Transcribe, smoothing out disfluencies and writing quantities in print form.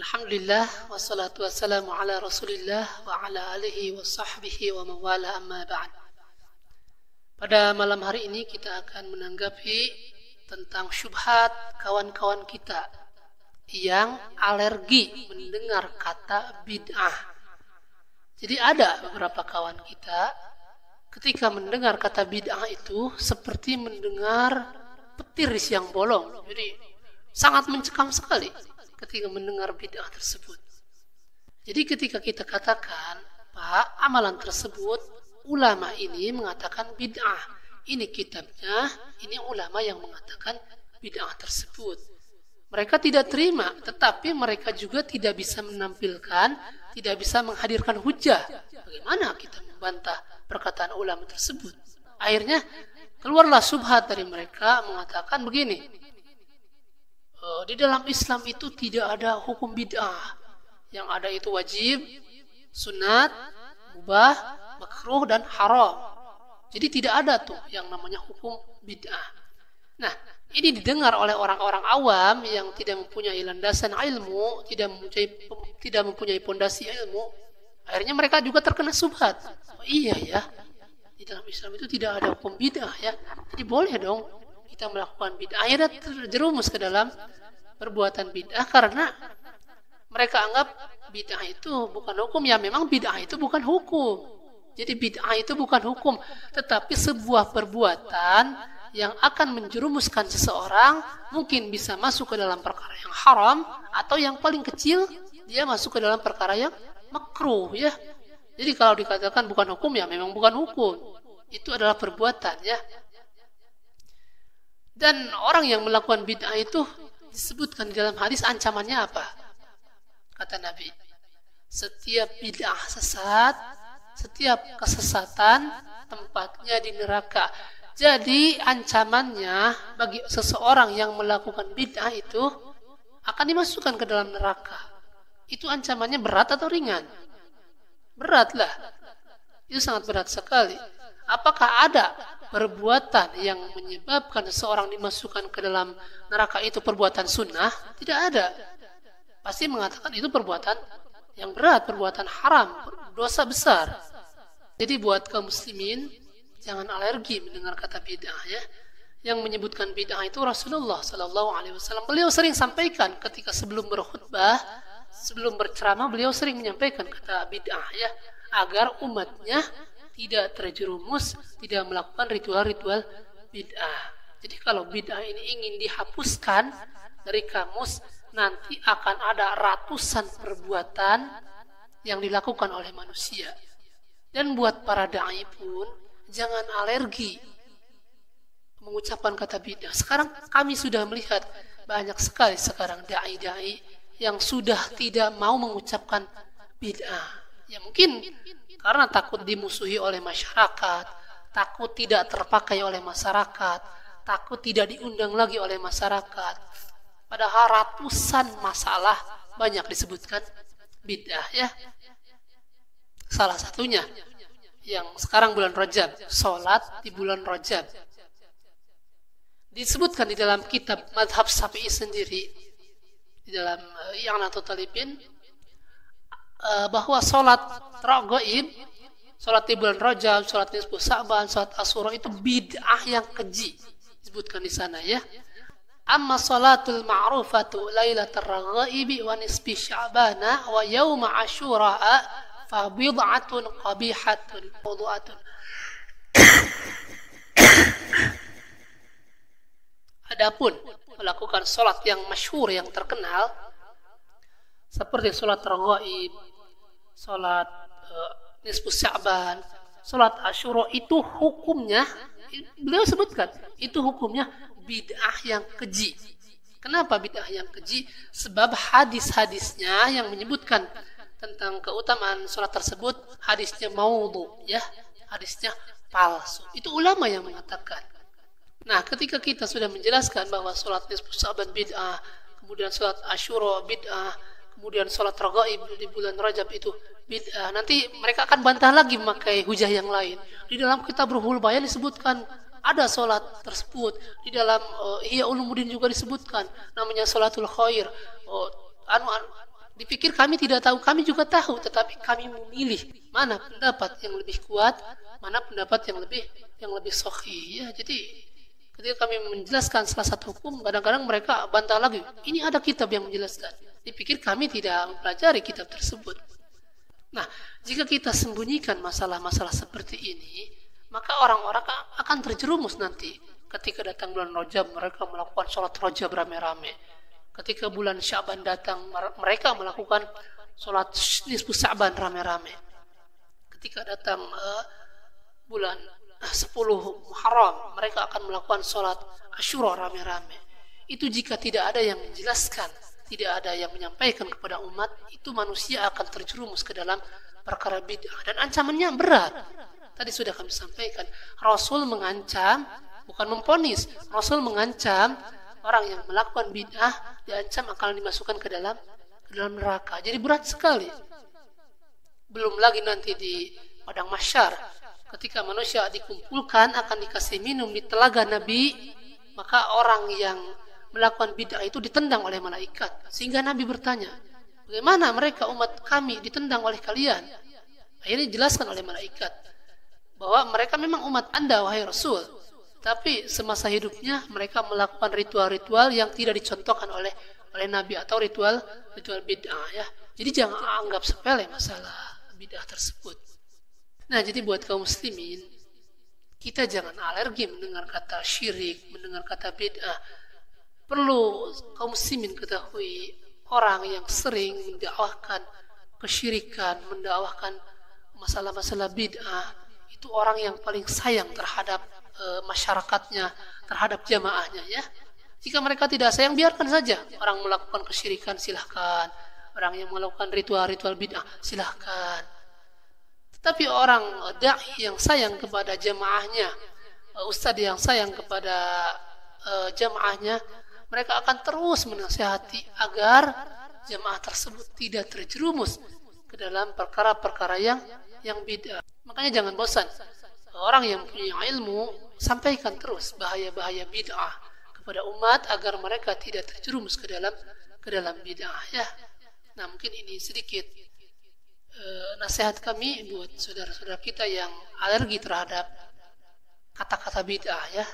Alhamdulillah wassalatu wassalamu ala Rasulillah wa ala alihi wa sahbihi wa mawala amma ba'd. Pada malam hari ini kita akan menanggapi tentang syubhat kawan-kawan kita yang alergi mendengar kata bid'ah. Jadi ada beberapa kawan kita ketika mendengar kata bid'ah itu seperti mendengar petir di siang bolong. Jadi sangat mencekam sekali ketika mendengar bid'ah tersebut. Jadi ketika kita katakan, Pak, amalan tersebut ulama ini mengatakan bid'ah. Ini kitabnya, ini ulama yang mengatakan bid'ah tersebut. Mereka tidak terima, tetapi mereka juga tidak bisa menampilkan, tidak bisa menghadirkan hujah. Bagaimana kita membantah perkataan ulama tersebut? Akhirnya keluarlah syubhat dari mereka mengatakan begini, di dalam Islam itu tidak ada hukum bid'ah. Yang ada itu wajib, sunat, mubah, makruh, dan haram. Jadi tidak ada tuh yang namanya hukum bid'ah. Nah, ini didengar oleh orang-orang awam yang tidak mempunyai landasan ilmu, tidak mempunyai pondasi ilmu. Akhirnya mereka juga terkena syubhat. Oh iya ya, di dalam Islam itu tidak ada hukum bid'ah ya. Jadi boleh dong kita melakukan bid'ah. Akhirnya terjerumus ke dalam perbuatan bid'ah karena mereka anggap bid'ah itu bukan hukum. Ya memang bid'ah itu bukan hukum. Jadi bid'ah itu bukan hukum, tetapi sebuah perbuatan yang akan menjerumuskan seseorang, mungkin bisa masuk ke dalam perkara yang haram, atau yang paling kecil dia masuk ke dalam perkara yang makruh ya. Jadi kalau dikatakan bukan hukum, ya memang bukan hukum. Itu adalah perbuatan ya. Dan orang yang melakukan bid'ah itu disebutkan di dalam hadis ancamannya apa? Kata Nabi, setiap bid'ah sesat, setiap kesesatan tempatnya di neraka. Jadi ancamannya bagi seseorang yang melakukan bid'ah itu akan dimasukkan ke dalam neraka. Itu ancamannya berat atau ringan? Berat lah. Itu sangat berat sekali. Apakah ada perbuatan yang menyebabkan seseorang dimasukkan ke dalam neraka itu perbuatan sunnah? Tidak ada. Pasti mengatakan itu perbuatan yang berat, perbuatan haram, dosa besar. Jadi buat kaum muslimin, jangan alergi mendengar kata bid'ah ya. Yang menyebutkan bid'ah itu Rasulullah SAW. Beliau sering sampaikan ketika sebelum berkhutbah, sebelum berceramah, beliau sering menyampaikan kata bid'ah ya, agar umatnya tidak terjerumus, tidak melakukan ritual-ritual bid'ah. Jadi kalau bid'ah ini ingin dihapuskan dari kamus, nanti akan ada ratusan perbuatan yang dilakukan oleh manusia. Dan buat para da'i pun, jangan alergi mengucapkan kata bid'ah. Sekarang kami sudah melihat banyak sekali sekarang da'i-da'i yang sudah tidak mau mengucapkan bid'ah. Ya mungkin karena takut dimusuhi oleh masyarakat, takut tidak terpakai oleh masyarakat, takut tidak diundang lagi oleh masyarakat. Padahal ratusan masalah banyak disebutkan bid'ah ya. Salah satunya yang sekarang bulan Rajab, sholat di bulan Rajab. Disebutkan di dalam kitab Madhab Syafi'i sendiri, di dalam I'anatul Talibin, bahwa sholat raghaib, sholat di bulan Rajab, sholat nisfu Sya'ban, sholat Asyura itu bid'ah yang keji. Disebutkan di sana ya. Amma sholatul ma'rufatu lailatul raghaibi wa nisfi Sya'bana wa yauma Asyura fa bid'atun qabihatun mawdu'atun. Adapun melakukan sholat yang masyhur, yang terkenal, seperti sholat raghaib, sholat nisfu Sya'ban, sholat Asyura, itu hukumnya, beliau sebutkan, itu hukumnya bid'ah yang keji. Kenapa bid'ah yang keji? Sebab hadis-hadisnya yang menyebutkan tentang keutamaan sholat tersebut, hadisnya maudhu, ya, hadisnya palsu. Itu ulama yang mengatakan. Nah, ketika kita sudah menjelaskan bahwa sholat nisfu Sya'ban bid'ah, kemudian sholat Asyura bid'ah, kemudian sholat raghaib di bulan Rajab itu bid'ah, nanti mereka akan bantah lagi memakai hujah yang lain. Di dalam kitab Ruhul Bayan disebutkan ada sholat tersebut. Di dalam Ihya Ulumuddin juga disebutkan namanya sholatul khair. dipikir kami tidak tahu, kami juga tahu, tetapi kami memilih mana pendapat yang lebih kuat, mana pendapat yang lebih sahih. Ya, jadi ketika kami menjelaskan salah satu hukum, kadang-kadang mereka bantah lagi. Ini ada kitab yang menjelaskan. Dipikir kami tidak mempelajari kitab tersebut. Nah, jika kita sembunyikan masalah-masalah seperti ini, maka orang-orang akan terjerumus nanti. Ketika datang bulan Rajab, mereka melakukan sholat Rajab rame-rame. Ketika bulan Sya'ban datang, mereka melakukan sholat nisfu Sya'ban rame-rame. Ketika datang bulan 10 Muharram, mereka akan melakukan sholat Asyura rame-rame. Itu jika tidak ada yang menjelaskan, tidak ada yang menyampaikan kepada umat, itu manusia akan terjerumus ke dalam perkara bid'ah. Dan ancamannya berat. Tadi sudah kami sampaikan, Rasul mengancam, bukan memponis. Rasul mengancam orang yang melakukan bid'ah, diancam akan dimasukkan ke dalam neraka. Jadi berat sekali. Belum lagi nanti di padang mahsyar, ketika manusia dikumpulkan akan dikasih minum di telaga Nabi, maka orang yang melakukan bid'ah itu ditendang oleh malaikat. Sehingga Nabi bertanya, bagaimana mereka umat kami ditendang oleh kalian? Akhirnya dijelaskan oleh malaikat bahwa mereka memang umat Anda, wahai Rasul, tapi semasa hidupnya mereka melakukan ritual-ritual yang tidak dicontohkan oleh Nabi, atau ritual bid'ah, ya. Jadi jangan anggap sepele masalah bid'ah tersebut. Nah, jadi buat kaum muslimin, kita jangan alergi mendengar kata syirik, mendengar kata bid'ah. Perlu kaum muslimin ketahui, orang yang sering mendakwahkan kesyirikan, mendakwahkan masalah-masalah bid'ah, itu orang yang paling sayang terhadap masyarakatnya, terhadap jamaahnya, ya. Jika mereka tidak sayang, biarkan saja orang melakukan kesyirikan, silahkan. Orang yang melakukan ritual-ritual bid'ah, silahkan. Tetapi orang da'i yang sayang kepada jamaahnya, ustadz yang sayang kepada jamaahnya, mereka akan terus menasihati agar jamaah tersebut tidak terjerumus ke dalam perkara-perkara yang bid'ah. Makanya jangan bosan. Orang yang punya ilmu, sampaikan terus bahaya-bahaya bid'ah kepada umat agar mereka tidak terjerumus ke dalam bid'ah, ya. Nah, mungkin ini sedikit nasihat kami buat saudara-saudara kita yang alergi terhadap kata-kata bid'ah, ya.